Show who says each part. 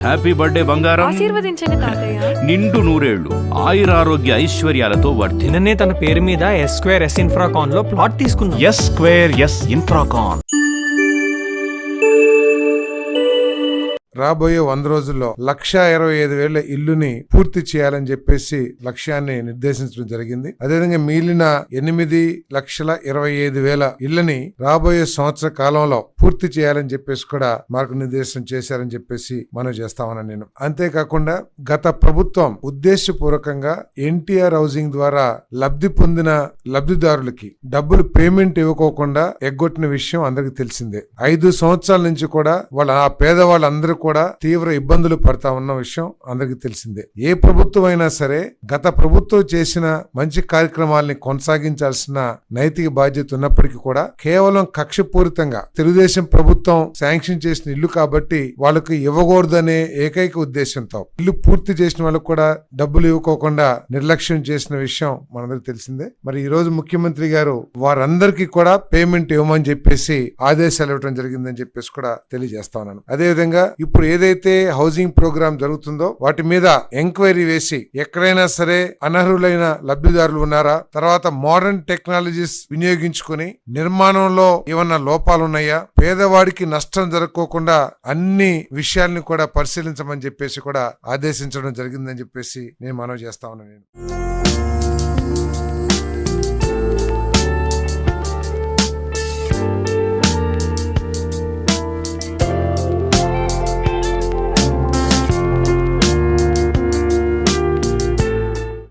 Speaker 1: Happy birthday బంగారం.
Speaker 2: ఆశీర్వదించండి తాతయ్య.
Speaker 1: నిండు నూరేళ్లు ఆయురారోగ్య ఐశ్వర్యాలతో వర్ధి.
Speaker 3: నిన్ననే తన పేరు మీద S² S ఇన్ఫ్రాకాన్ లో ప్లాట్ తీసుకున్నాం.
Speaker 1: S² S Infracon.
Speaker 4: రాబోయే 100 రోజుల్లో 1,25,000 ఇల్లుని పూర్తి చేయాలని చెప్పేసి లక్ష్యాన్ని నిర్దేశించడం జరిగింది. అదేవిధంగా మిగిలిన 8,25,000 ఇళ్లని రాబోయే సంవత్సర కాలంలో పూర్తి చేయాలని చెప్పేసి కూడా మార్గనిర్దేశం చేశారని చెప్పేసి మనం చేస్తామని నేను. అంతేకాకుండా గత ప్రభుత్వం ఉద్దేశపూర్వకంగా ఎన్టీఆర్ హౌసింగ్ ద్వారా లబ్ధి పొందిన లబ్ధిదారులకి డబ్బులు పేమెంట్ ఇవ్వకోకుండా ఎగ్గొట్టిన విషయం అందరికి తెలిసిందే. 5 సంవత్సరాల నుంచి కూడా ఆ పేదవాళ్ళందరూ కూడా తీవ్ర ఇబ్బందులు పడతా ఉన్న విషయం అందరికి తెలిసిందే. ఏ ప్రభుత్వం అయినా సరే గత ప్రభుత్వం చేసిన మంచి కార్యక్రమాలని కొనసాగించాల్సిన నైతిక బాధ్యత ఉన్నప్పటికీ కూడా కేవలం కక్షపూరితంగా తెలుగుదేశం ప్రభుత్వం శాంక్షన్ చేసిన ఇల్లు కాబట్టి వాళ్ళకి ఇవ్వకూడదనే ఏకైక ఉద్దేశంతో ఇల్లు పూర్తి చేసిన వాళ్ళకు కూడా డబ్బులు ఇవ్వకోకుండా నిర్లక్ష్యం చేసిన విషయం మనందరికి తెలిసిందే. మరి ఈ రోజు ముఖ్యమంత్రి గారు వారందరికీ కూడా పేమెంట్ ఇవ్వమని చెప్పేసి ఆదేశాలు ఇవ్వడం జరిగిందని చెప్పేసి కూడా తెలియజేస్తా ఉన్నాను. అదేవిధంగా ఇప్పుడు ఏదైతే హౌసింగ్ ప్రోగ్రామ్ జరుగుతుందో వాటి మీద ఎంక్వైరీ వేసి ఎక్కడైనా సరే అనర్హులైన లబ్ధిదారులు ఉన్నారా, తర్వాత మోడర్న్ టెక్నాలజీస్ వినియోగించుకుని నిర్మాణంలో ఏమన్నా లోపాలు ఉన్నాయా, పేదవాడికి నష్టం జరగకోకుండా అన్ని విషయాల్ని కూడా పరిశీలించమని చెప్పేసి కూడా ఆదేశించడం జరిగిందని చెప్పేసి నేను మనవి చేస్తా ఉన్నాను.